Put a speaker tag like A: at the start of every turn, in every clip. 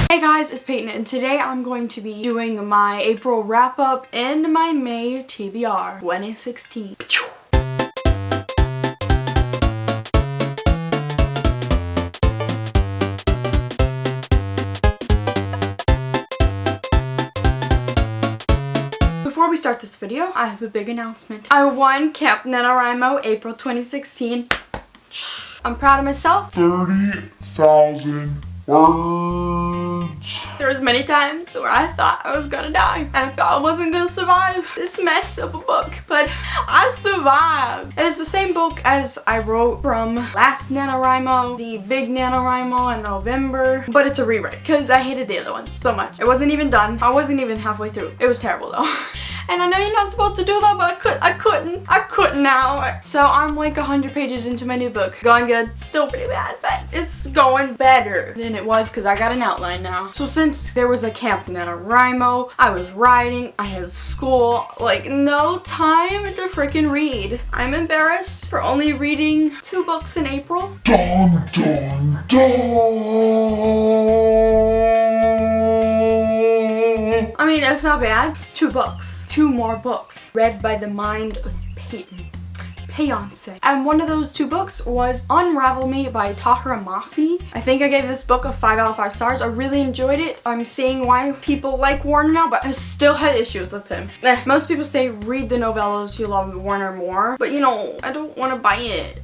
A: Hey guys, it's Peyton, and today I'm going to be doing my April wrap up and my May TBR 2016. Before we start this video, I have a big announcement. I won Camp NaNoWriMo April 2016. I'm proud of myself.
B: 30,000 words.
A: There was many times where I thought I was gonna die and I thought I wasn't gonna survive this mess of a book, but I survived. And it's the same book as I wrote from last NaNoWriMo, the big NaNoWriMo in November, but it's a rewrite because I hated the other one so much. It wasn't even done. I wasn't even halfway through. It was terrible though. And I know you're not supposed to do that, but I couldn't now. So I'm like 100 pages into my new book. Going good, still pretty bad, but it's going better than it was because I got an outline now. So since there was a Camp NaNoWriMo, I was writing, I had school, like no time to freaking read. I'm embarrassed for only reading 2 books in April.
B: Dun, dun, dun.
A: I mean, it's not bad. It's 2 books. 2 more books read by the mind of Peyton. Beyonce. And one of those 2 books was Unravel Me by Tahira Mafi. I think I gave this book a 5 out of 5 stars. I really enjoyed it. I'm seeing why people like Warner now, but I still had issues with him. Most people say read the novellas, you love Warner more, but you know, I don't want to buy it.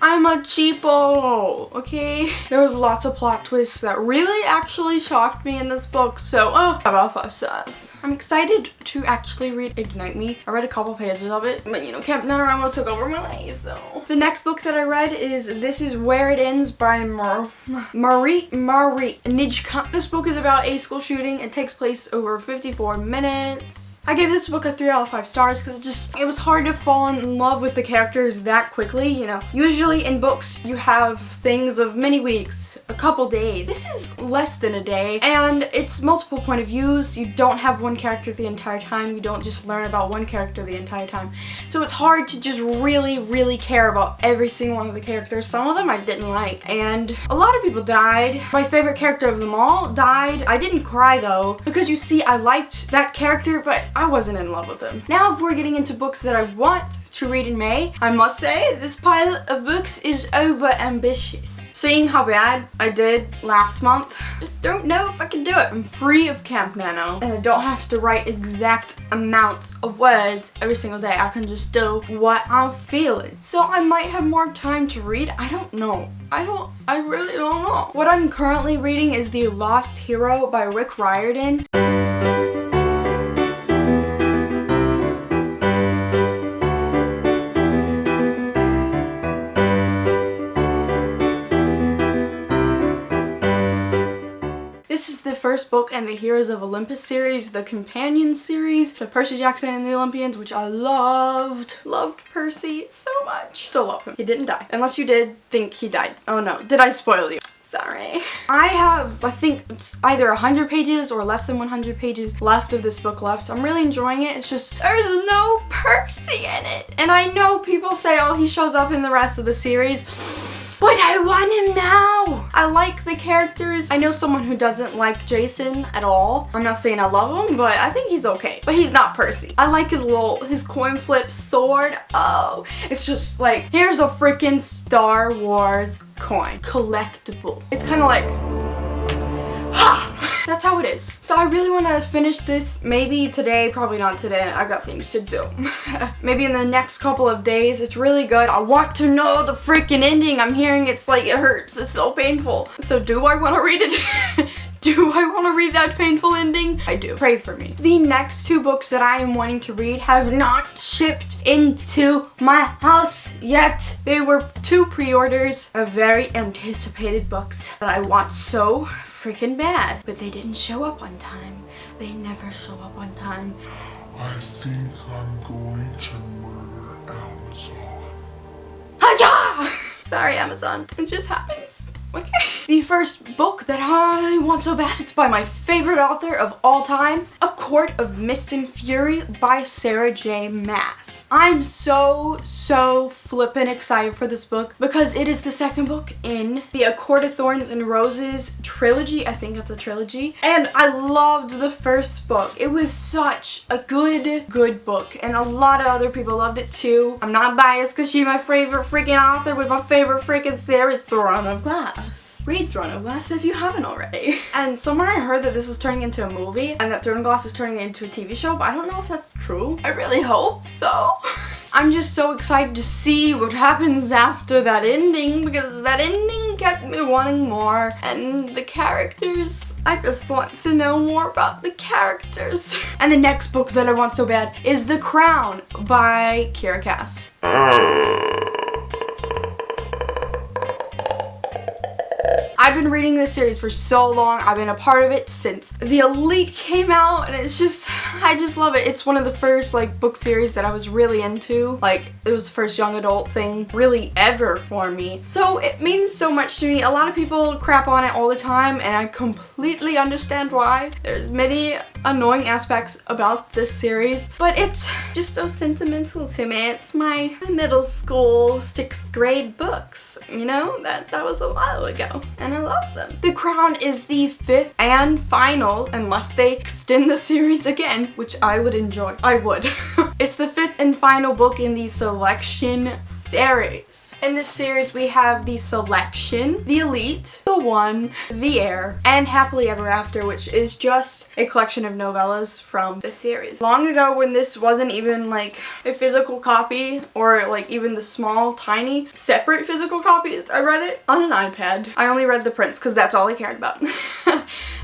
A: I'm a cheapo, okay? There was lots of plot twists that really actually shocked me in this book, so 5 out of 5 stars. I'm excited to actually read Ignite Me. I read a couple pages of it, but you know, Camp NaNoWriMo took over my life, so. The next book that I read is This Is Where It Ends by Marie Nijkamp. This book is about a school shooting. It takes place over 54 minutes. I gave this book a 3 out of 5 stars because it was hard to fall in love with the characters that quickly, you know. Usually in books, you have things of many weeks, a couple days. This is less than a day, and it's multiple point of views. You don't have one character the entire time. You don't just learn about one character the entire time. So it's hard to just really care about every single one of the characters. Some of them I didn't like, and a lot of people died. My favorite character of them all died. I didn't cry though, because you see, I liked that character, but I wasn't in love with him. Now, if we're getting into books that I want to read in May, I must say this pile of books is over ambitious. Seeing how bad I did last month, just don't know if I can do it. I'm free of Camp Nano, and I don't have to write exact amounts of words every single day. I can just do what I'm feeling. So I might have more time to read. I don't know. I really don't know. What I'm currently reading is The Lost Hero by Rick Riordan. This is the first book in the Heroes of Olympus series, the companion series to Percy Jackson and the Olympians, which I loved. Loved Percy so much. Still love him. He didn't die. Unless you did think he died. Oh no, did I spoil you? Sorry. I have, I think, it's either 100 pages or less than 100 pages left of this book left. I'm really enjoying it. It's just, there's no Percy in it. And I know people say, oh, he shows up in the rest of the series. But I want him now! I like the characters. I know someone who doesn't like Jason at all. I'm not saying I love him, but I think he's okay. But he's not Percy. I like his coin flip sword. Oh, it's just like, here's a freaking Star Wars coin. Collectible. It's kind of like, ha! That's how it is. So I really want to finish this maybe today, probably not today. I got things to do. Maybe in the next couple of days. It's really good. I want to know the freaking ending. I'm hearing it's like it hurts. It's so painful. So do I want to read it? Do I want to read that painful ending? I do. Pray for me. The next 2 books that I am wanting to read have not shipped into my house yet. They were 2 pre-orders of very anticipated books that I want so freaking bad, but they didn't show up on time. They never show up on time.
B: I think I'm going to murder Amazon.
A: Hiya! Sorry, Amazon. It just happens Okay. The first book that I want so bad, it's by my favorite author of all time, A Court of Mist and Fury by Sarah J. Maas. I'm so flippin' excited for this book because it is the second book in the A Court of Thorns and Roses trilogy. I think it's a trilogy. And I loved the first book. It was such a good book, and a lot of other people loved it too. I'm not biased because she's my favorite freaking author with my favorite freaking series, Throne of Glass. Read Throne of Glass if you haven't already. And somewhere I heard that this is turning into a movie and that Throne of Glass is turning into a TV show, but I don't know if that's true. I really hope so. I'm just so excited to see what happens after that ending because that ending kept me wanting more. And the characters, I just want to know more about the characters. And the next book that I want so bad is The Crown by Kira Cass. I've been reading this series for so long. I've been a part of it since The Elite came out, and it's just, I just love it. It's one of the first like book series that I was really into. Like, it was the first young adult thing really ever for me. So it means so much to me. A lot of people crap on it all the time, and I completely understand why. There's many annoying aspects about this series, but it's just so sentimental to me. It's my middle school 6th grade books, you know? That was a while ago, and I love them. The Crown is the 5th and final, unless they extend the series again, which I would enjoy. I would. It's the 5th and final book in the Selection series. In this series, we have the Selection, the Elite, the One, the Heir, and Happily Ever After, which is just a collection of novellas from the series. Long ago, when this wasn't even like a physical copy or like even the small, tiny, separate physical copies, I read it on an iPad. I only read The Prince because that's all I cared about.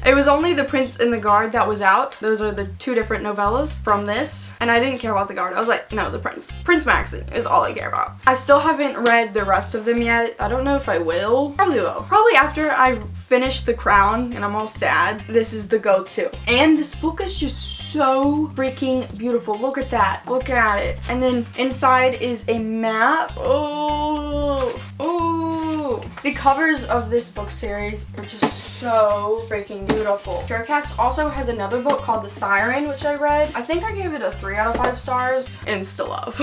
A: It was only The Prince and the Guard that was out. Those are the 2 different novellas from this, and I didn't care about the Guard. I was like, no, The Prince. Prince Maxine is all I care about. I still haven't read the rest of them yet. I don't know if I will. Probably will. Probably after I finish The Crown and I'm all sad, this is the go-to. And this book is just so freaking beautiful. Look at that. Look at it. And then inside is a map. Oh. The covers of this book series are just so freaking beautiful. Kira Cass also has another book called The Siren, which I read. I think I gave it a 3 out of 5 stars. Insta love.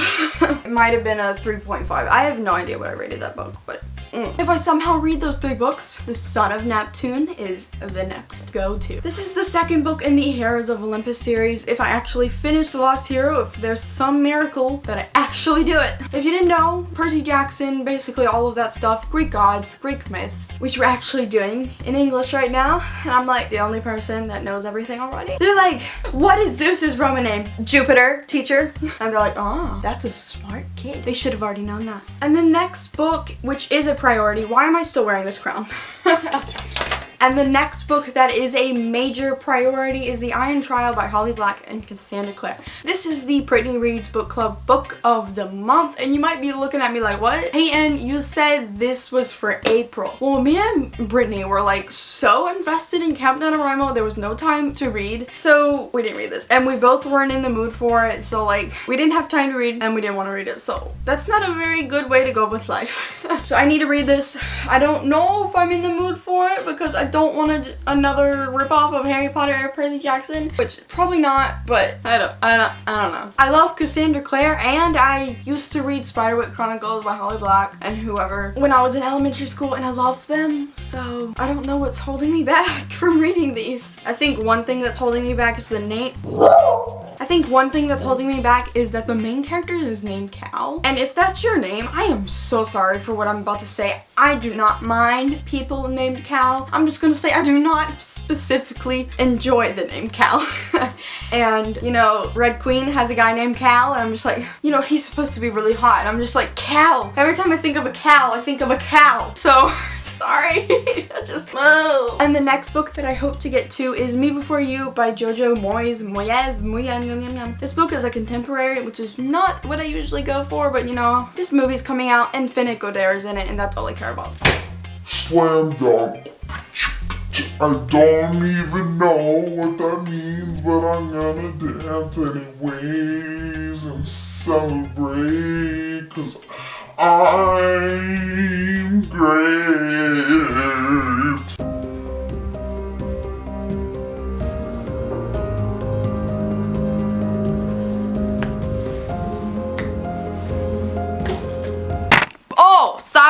A: It might have been a 3.5. I have no idea what I rated that book, but if I somehow read those 3 books, The Son of Neptune is the next go-to. This is the second book in the Heroes of Olympus series. If I actually finish The Lost Hero, if there's some miracle that I actually do it. If you didn't know, Percy Jackson, basically all of that stuff, Greek gods, Greek myths, which we're actually doing in English right now. And I'm like the only person that knows everything already. They're like, what is Zeus's Roman name? Jupiter, teacher. And they're like, oh, that's a smart kid. They should have already known that. And the next book, which is a priority. Why am I still wearing this crown? And the next book that is a major priority is The Iron Trial by Holly Black and Cassandra Clare. This is the Brittany Reads Book Club Book of the Month, and you might be looking at me like, what? Peyton, you said this was for April. Well, me and Brittany were like so invested in Camp NaNoWriMo, there was no time to read, so we didn't read this. And we both weren't in the mood for it, so like, we didn't have time to read and we didn't want to read it, so that's not a very good way to go with life. So I need to read this. I don't know if I'm in the mood for it because I don't want another ripoff of Harry Potter or Percy Jackson, which probably not, but I don't know. I love Cassandra Clare, and I used to read Spiderwick Chronicles by Holly Black and whoever when I was in elementary school, and I loved them, so I don't know what's holding me back from reading these. I think one thing that's holding me back is the name. I think one thing that's holding me back is that the main character is named Cal. And if that's your name, I am so sorry for what I'm about to say. I do not mind people named Cal. I'm just gonna say I do not specifically enjoy the name Cal. And, you know, Red Queen has a guy named Cal, and I'm just like, you know, he's supposed to be really hot. And I'm just like, Cal. Every time I think of a Cal, I think of a cow. So, sorry. I just, oh. And the next book that I hope to get to is Me Before You by Jojo Moyes. This book is a contemporary, which is not what I usually go for, but you know, this movie's coming out and Finnick Odair is in it, and that's all I care about.
B: Slam dunk. I don't even know what that means, but I'm gonna dance anyways and celebrate, 'cause I'm great.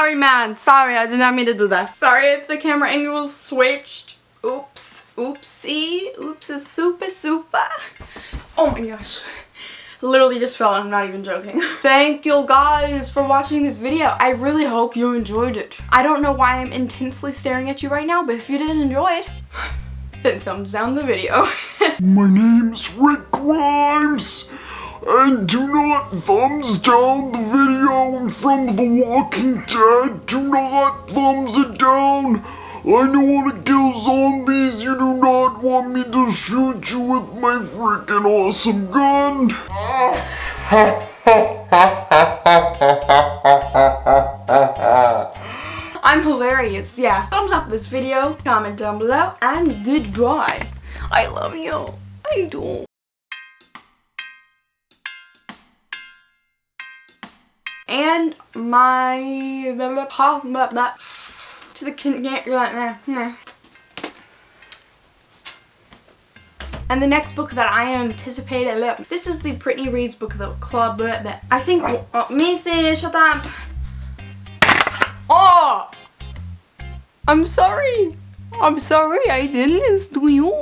A: Sorry, man. Sorry, I did not mean to do that. Sorry if the camera angle switched. Oops. Oopsie. Oops, it's super. Oh my gosh. Literally just fell. I'm not even joking. Thank you guys for watching this video. I really hope you enjoyed it. I don't know why I'm intensely staring at you right now, but if you did enjoy it, then thumbs down the video.
B: My name's Rick Grimes, and do not thumbs down the video from The Walking Dead. Do not thumbs it down. I know how to kill zombies. You do not want me to shoot you with my freaking awesome gun.
A: I'm hilarious, yeah. Thumbs up this video, comment down below, and goodbye. I love you. I do. And my to the and the next book that I anticipated, this is the Brittany Reads Book of the Club that I think, Missy, shut up. Oh! I'm sorry, I didn't do you.